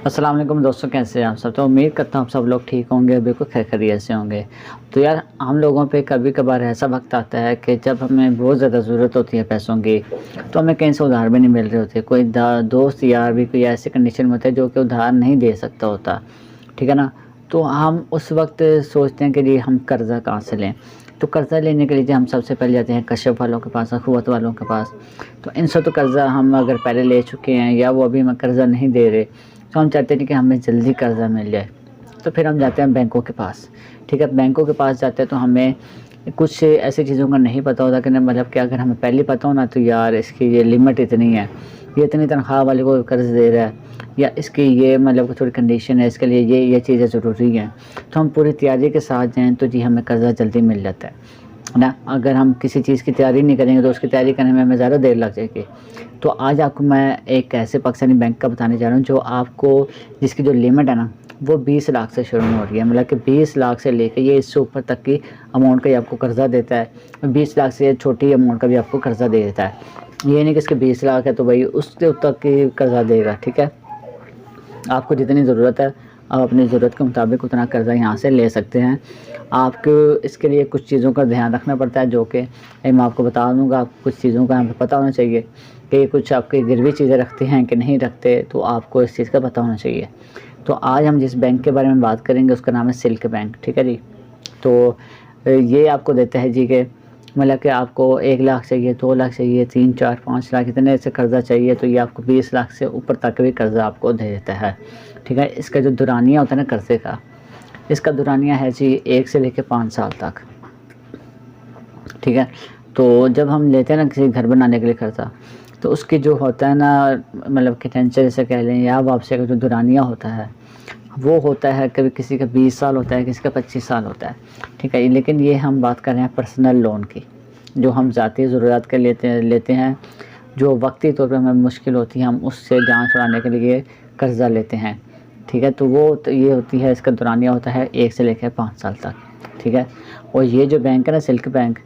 अस्सलाम वालेकुम दोस्तों, कैसे हैं आप सब। तो उम्मीद करता हूँ आप सब लोग ठीक होंगे, बिल्कुल खैरियत से होंगे। तो यार हम लोगों पे कभी-कभार ऐसा वक़्त आता है कि जब हमें बहुत ज़्यादा ज़रूरत होती है पैसों की, तो हमें कहीं से उधार भी नहीं मिल रहे होते। कोई दा दोस्त यार भी कोई ऐसी कंडीशन में होता है जो कि उधार नहीं दे सकता होता, ठीक है ना? तो हम उस वक़्त सोचते हैं कि जी हम कर्ज़ा कहाँ से लें। तो कर्ज़ा लेने के लिए जी हम सबसे पहले जाते हैं कशफ वालों के पास, अख़ुवत वालों के पास। तो इनसे तो कर्ज़ा हम अगर पहले ले चुके हैं या वो अभी हमें कर्ज़ा नहीं दे रहे, तो हम चाहते हैं कि हमें जल्दी कर्ज़ा मिल जाए। तो फिर हम जाते हैं बैंकों के पास, ठीक है? बैंकों के पास जाते हैं तो हमें कुछ ऐसी चीज़ों का नहीं पता होता कि ना, मतलब कि अगर हमें पहले पता हो ना तो यार इसकी ये लिमिट इतनी है, ये इतनी तनख्वाह वाले को कर्ज़ दे रहा है, या इसकी ये मतलब थोड़ी कंडीशन है, इसके लिए ये चीज़ें ज़रूरी हैं। तो हम पूरी तैयारी के साथ जाएँ तो जी हमें कर्ज़ा जल्दी मिल जाता है ना? अगर हम किसी चीज़ की तैयारी नहीं करेंगे तो उसकी तैयारी करने में हमें ज़्यादा देर लग जाएगी। तो आज आपको मैं एक ऐसे पाकिस्तानी बैंक का बताने जा रहा हूँ जो आपको, जिसकी जो लिमिट है ना वो 20 लाख से शुरू हो रही है। मतलब कि 20 लाख से लेके ये इससे ऊपर तक की अमाउंट का ही आपको कर्ज़ा देता है। 20 लाख से छोटी अमाउंट का भी आपको कर्ज़ा दे देता है। ये नहीं कि इसके 20 लाख है तो भाई उससे ऊपर तक की कर्ज़ा देगा, ठीक है? आपको जितनी ज़रूरत है आप अपनी ज़रूरत के मुताबिक उतना कर्ज़ा यहाँ से ले सकते हैं। आपको इसके लिए कुछ चीज़ों का ध्यान रखना पड़ता है, जो कि मैं आपको बता दूँगा। आपको कुछ चीज़ों का हमें पता होना चाहिए कि कुछ आपके गिरवी चीज़ें रखते हैं कि नहीं रखते, तो आपको इस चीज़ का पता होना चाहिए। तो आज हम जिस बैंक के बारे में बात करेंगे उसका नाम है सिल्क बैंक, ठीक है जी? तो ये आपको देता है जी कि मतलब कि आपको 1 लाख चाहिए, 2 लाख चाहिए, 3, 4, 5 लाख इतने से कर्ज़ा चाहिए, तो ये आपको 20 लाख से ऊपर तक भी कर्ज़ा आपको दे देता है, ठीक है? इसका जो दुरानिया होता है ना कर्ज़े का, इसका दुरानिया है जी 1 से लेके 5 साल तक, ठीक है? तो जब हम लेते हैं ना किसी घर बनाने के लिए कर्ज़ा, तो उसकी जो होता है ना, मतलब कि टेंशन जैसे कह लें या वापसी का जो दुरानिया होता है, वो होता है कभी किसी का 20 साल होता है, किसी का 25 साल होता है, ठीक है? लेकिन ये हम बात कर रहे हैं पर्सनल लोन की, जो हम ज़ाती ज़रूरत के लेते हैं, जो वक्ती तौर पे हमें मुश्किल होती है, हम उससे जान छुड़ाने के लिए कर्ज़ा लेते हैं, ठीक है? तो वो तो ये होती है, इसका दुरानिया होता है 1 से लेकर 5 साल तक, ठीक है? और ये जो बैंक है ना सिल्क बैंक,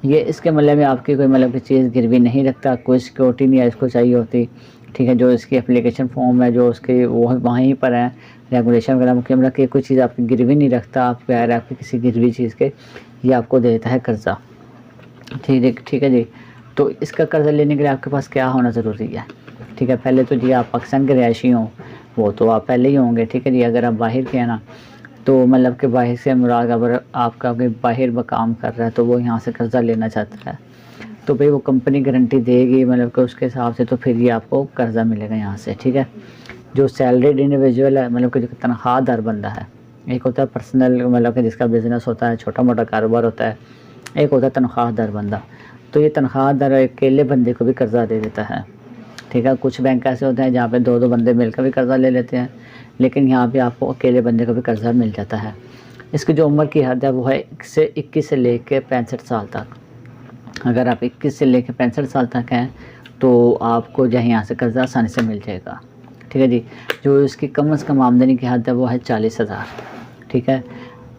ये इसके मतलब में आपकी कोई मतलब की चीज़ गिरवी नहीं रखता, कोई सिक्योरिटी नहीं है इसको चाहिए होती, ठीक है? जो इसकी एप्लीकेशन फ़ॉर्म है जो उसकी वो वहीं पर है, रेगुलेशन वगैरह मुख्य मतलब कि कोई चीज़ आपकी गिरवी नहीं रखता, आप बगैर आपकी किसी गिरवी चीज़ के ये आपको दे देता है कर्ज़ा, ठीक है जी? तो इसका कर्ज़ा लेने के लिए आपके पास क्या होना ज़रूरी है, ठीक है? पहले तो जी आप पाकिस्तान के रिहायशी हों, वो तो आप पहले ही होंगे, ठीक है जी? अगर आप बाहर के हैं ना, तो मतलब कि बाहर से मुराद अगर आपका कोई बाहर काम कर रहा है तो वो यहाँ से कर्ज़ा लेना चाहता है, तो भाई वो कंपनी गारंटी देगी, मतलब कि उसके हिसाब से तो फिर ये आपको कर्ज़ा मिलेगा यहाँ से, ठीक है? जो सैलरीड इंडिविजुअल है, मतलब कि जो तनख्वाहदार बंदा है, एक होता है पर्सनल मतलब कि जिसका बिज़नेस होता है, छोटा-मोटा कारोबार होता है, एक होता है तनख्वाहदार बंदा। तो ये तनख्वाहदार अकेले बंदे को भी कर्ज़ा दे देता है, ठीक है? कुछ बैंक ऐसे होते हैं जहाँ पे 2-2 बंदे मिलकर भी कर्ज़ा ले लेते हैं, लेकिन यहाँ पे आपको अकेले बंदे को भी कर्ज़ा मिल जाता है। इसकी जो उम्र की हद है वो है 21 से लेके 65 साल तक। अगर आप 21 से लेके 65 साल तक हैं तो आपको जो है यहाँ से कर्ज़ा आसानी से मिल जाएगा, ठीक है जी? जो इसकी कम से कम आमदनी की हद है वो है 40,000, ठीक है?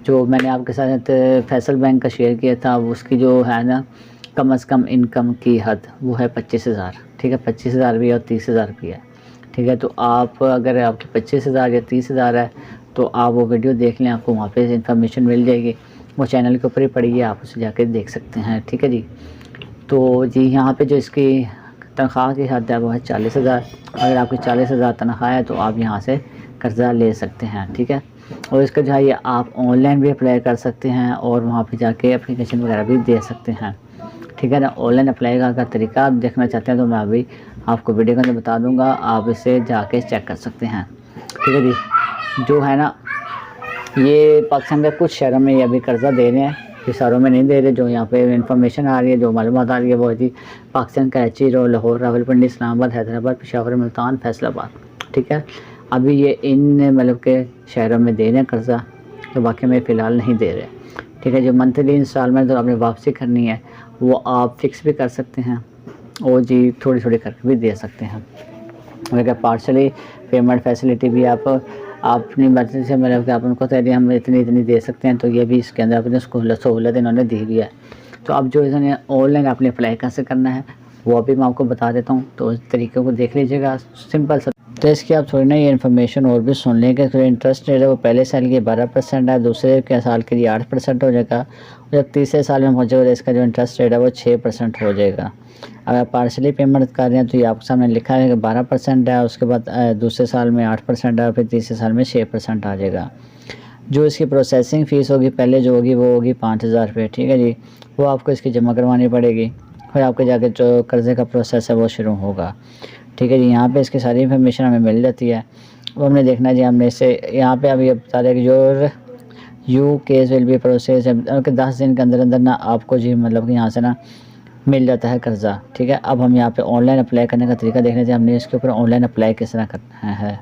जो मैंने आपके साथ फैसल बैंक का शेयर किया था, उसकी जो है ना कम से कम इनकम की हद वो है 25,000, ठीक है? 25,000 भी है और 30,000 भी है, ठीक है? तो आप अगर आपकी 25,000 या 30,000 है तो आप वो वीडियो देख लें, आपको वहाँ पे इन्फॉर्मेशन मिल जाएगी। वो चैनल के ऊपर ही पड़ी है, आप उसे जाके देख सकते हैं, ठीक है जी? तो जी यहाँ पे जो इसकी तनख्वाह की हद है वो है 40,000। अगर आपकी 40,000 तनख्वाह है तो आप यहाँ से कर्ज़ा ले सकते हैं, ठीक है? और इसका जो है ये आप ऑनलाइन भी अप्लाई कर सकते हैं और वहाँ पे जाके एप्लीकेशन वगैरह भी दे सकते हैं, ठीक है ना? ऑनलाइन अप्लाई का अगर तरीका आप देखना चाहते हैं तो मैं अभी आपको वीडियो के अंदर बता दूँगा, आप इसे जाके चेक कर सकते हैं, ठीक है जी? जो है ना, ये पाकिस्तान के कुछ शहरों में ये अभी कर्ज़ा दे रहे हैं, कुछ शहरों में नहीं दे रहे। जो यहाँ पे इन्फॉर्मेशन आ रही है, जो मालूमात आ रही है वो है जी पाकिस्तान कराची, लाहौर, रावलपिंडी, इस्लामाबाद, हैदराबाद, पेशावर, मुल्तान, फैसलाबाद, ठीक है? अभी ये इन मतलब के शहरों में दे रहे हैं कर्ज़ा, तो बाकी में फ़िलहाल नहीं दे रहे, ठीक है? जो मंथली इंस्टॉलमेंट जो आपने वापसी करनी है वो आप फ़िक्स भी कर सकते हैं और जी थोड़ी-थोड़ी करके भी दे सकते हैं। अगर पार्शली पेमेंट फैसिलिटी भी आप अपनी मर्ज़ी से मतलब कि आप उनको कह दिए हम इतनी दे सकते हैं, तो ये भी इसके अंदर अपनी सहूलत इन्होंने दी हुई है। तो अब जो इन्होंने ऑनलाइन आपने अप्लाई कैसे करना है वो अभी मैं आपको बता देता हूँ, तो उस तरीके को देख लीजिएगा। सिंपल सा तो इसकी आप थोड़ी ना ये इन्फॉर्मेशन और भी सुन लें कि जो इंटरेस्ट रेट है वो पहले साल के 12% है, दूसरे के साल के लिए 8% हो जाएगा, और जब तीसरे साल में पहुँचेगा तो इसका जो इंटरेस्ट रेट है वो 6% हो जाएगा। अगर पार्शली पेमेंट कर रहे हैं तो ये आपके सामने लिखा है कि 12% है, उसके बाद दूसरे साल में 8% है, फिर तीसरे साल में 6% आ जाएगा। जो इसकी प्रोसेसिंग फ़ीस होगी पहले जो होगी वो होगी 5,000 रुपये, ठीक है जी। वो आपको इसकी जमा करवानी पड़ेगी, फिर आपके जाके जो कर्ज़े का प्रोसेस है वो शुरू होगा, ठीक है जी। यहाँ पे इसकी सारी इन्फॉर्मेशन हमें मिल जाती है। वो हमने देखना है जी, हमने इससे यहाँ पे अभी बता रहे कि जो you case will be process, 10 दिन के अंदर अंदर ना आपको जी मतलब कि यहाँ से ना मिल जाता है कर्ज़ा, ठीक है। अब हम यहाँ पे ऑनलाइन अप्लाई करने का तरीका देख लेते हैं, हमने इसके ऊपर ऑनलाइन अप्लाई किस तरह करना है।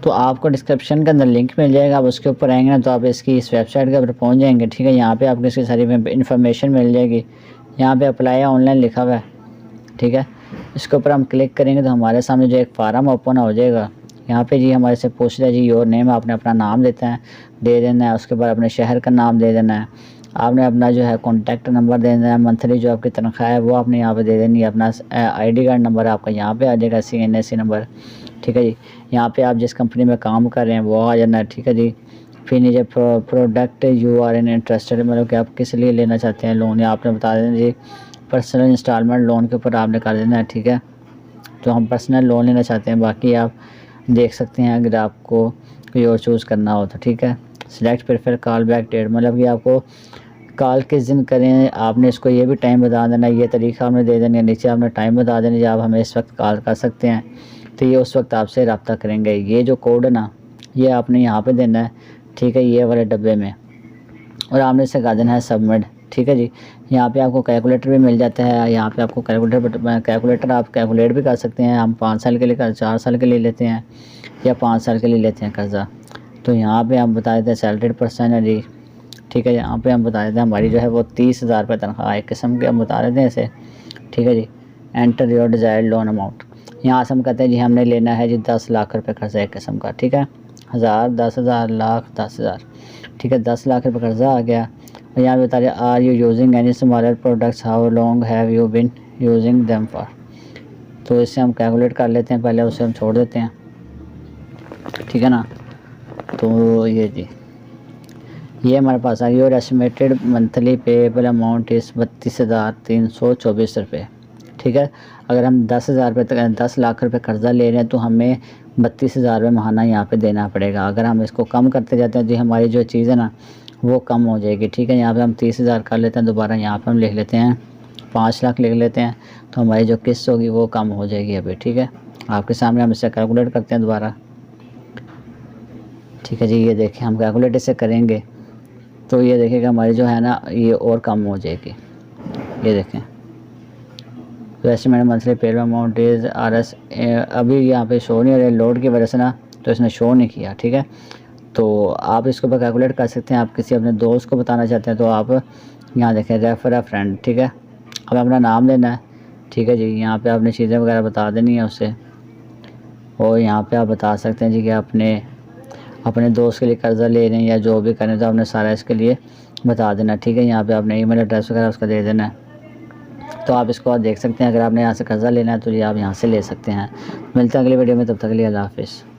तो आपको डिस्क्रिप्शन के अंदर लिंक मिल जाएगा, आप उसके ऊपर आएंगे ना तो आप इसकी इस वेबसाइट के ऊपर पहुँच जाएंगे, ठीक है। यहाँ पे आपको इसकी सारी इन्फॉर्मेशन मिल जाएगी। यहाँ पे अप्लाई ऑनलाइन लिखा हुआ है, ठीक है। इसके ऊपर हम क्लिक करेंगे तो हमारे सामने जो एक फार्म ओपन हो जाएगा। यहाँ पे जी हमारे से पूछता है जी योर नेम, आपने अपना नाम दे देना है, उसके बाद अपने शहर का नाम दे देना है, आपने अपना जो है कॉन्टैक्ट नंबर दे देना है, मंथली जो आपकी तनख्वाह है वो आपने यहाँ पे दे देनी है, अपना आईडी कार्ड नंबर आपका यहाँ पे आ जाएगा, CNSC नंबर, ठीक है जी। यहाँ पे आप जिस कंपनी में काम कर रहे हैं वो आ जाना है, ठीक है जी। फिर नीचे product you are in interested, मतलब कि आप किस लिए लेना चाहते हैं लोन, या आपने बता देना जी पर्सनल इंस्टॉलमेंट लोन के ऊपर आपने कर देना है, ठीक है। तो हम पर्सनल लोन लेना चाहते हैं, बाकी आप देख सकते हैं अगर आपको कोई और चूज़ करना हो तो, ठीक है। Select prefer call back date, मतलब कि आपको कॉल किस दिन करें, आपने इसको ये भी टाइम बता देना, ये तरीका आपने दे देना, नीचे आपने टाइम बता देना जी आप हमें इस वक्त कॉल कर सकते हैं, तो ये उस वक्त आपसे रब्ता करेंगे। ये जो कोड है ना ये आपने यहाँ पे देना है, ठीक है, ये वाले डब्बे में, और आपने इसे कर देना है सबमिट, ठीक है जी। यहाँ पे आपको कैलकुलेटर भी मिल जाता है, यहाँ पे आपको कैलकुलेटर आप कैलकुलेट भी कर सकते हैं। हम 5 साल के लिए 4 साल के लिए लेते हैं या 5 साल के लिए लेते हैं कर्ज़ा। तो यहाँ पे हम बता देते हैं सैलरीड पर्सन है जी, ठीक है। यहाँ पे हम बता देते हैं हमारी जो है वो 30,000 रुपये तनख्वाह एक किस्म के हम बता देते हैं इसे, ठीक है जी। Enter your desired loan amount, यहाँ से हम कहते हैं जी हमने लेना है जी 10 लाख रुपये कर्ज़ा एक किस्म का, ठीक है। 1000, 10,000, लाख, 10,000, ठीक है। 10 लाख रुपये कर्ज़ा आ गया। और यहाँ पे बता रहे are you using any smaller products, how long have you been using them for. तो इससे हम कैलकुलेट कर लेते हैं, पहले उसे हम छोड़ देते हैं, ठीक है ना। तो ये जी ये हमारे पास आ गई, और एस्टिमेटेड मंथली पेएबल अमाउंट इस 32,324 रुपये, ठीक है। अगर हम 10,000 रुपये तक 10 लाख रुपये कर्ज़ा ले रहे हैं तो हमें 32,000 रुपये महाना यहाँ पे देना पड़ेगा। अगर हम इसको कम करते जाते हैं तो हमारी जो चीज़ है ना वो कम हो जाएगी, ठीक है। यहाँ पे हम 30,000 कर लेते हैं, दोबारा यहाँ पे हम लिख लेते हैं 5 लाख लिख लेते हैं, तो हमारी जो किस्त होगी वो कम हो जाएगी अभी, ठीक है। आपके सामने हम इसे कैलकुलेट करते हैं दोबारा, ठीक है जी। ये देखें हम कैलकुलेट इसे करेंगे तो ये देखिएगा हमारी जो है ना ये और कम हो जाएगी, ये देखें। तो estimated monthly paid amount is RS, अभी यहाँ पे शो नहीं हो रहा है लोड की वजह से ना, तो इसने शो नहीं किया, ठीक है। तो आप इसको पर कैलकुलेट कर सकते हैं। आप किसी अपने दोस्त को बताना चाहते हैं तो आप यहाँ देखें रेफर अ फ्रेंड, ठीक है। अब अपना नाम देना है, ठीक है जी। यहाँ पे आपने चीज़ें वगैरह बता देनी है उससे, और यहाँ पे आप बता सकते हैं जी कि आपने अपने दोस्त के लिए कर्ज़ा ले रहे हैं या जो भी करें, तो आपने सारा इसके लिए बता देना, ठीक है। यहाँ पे आपने ईमेल एड्रेस वगैरह उसका दे देना है। तो आप इसको देख सकते हैं, अगर आपने यहाँ से कर्ज़ा लेना है तो ये आप यहाँ से ले सकते हैं। मिलते हैं अगली वीडियो में, तब तक के लिए अल्लाह हाफ़िज़।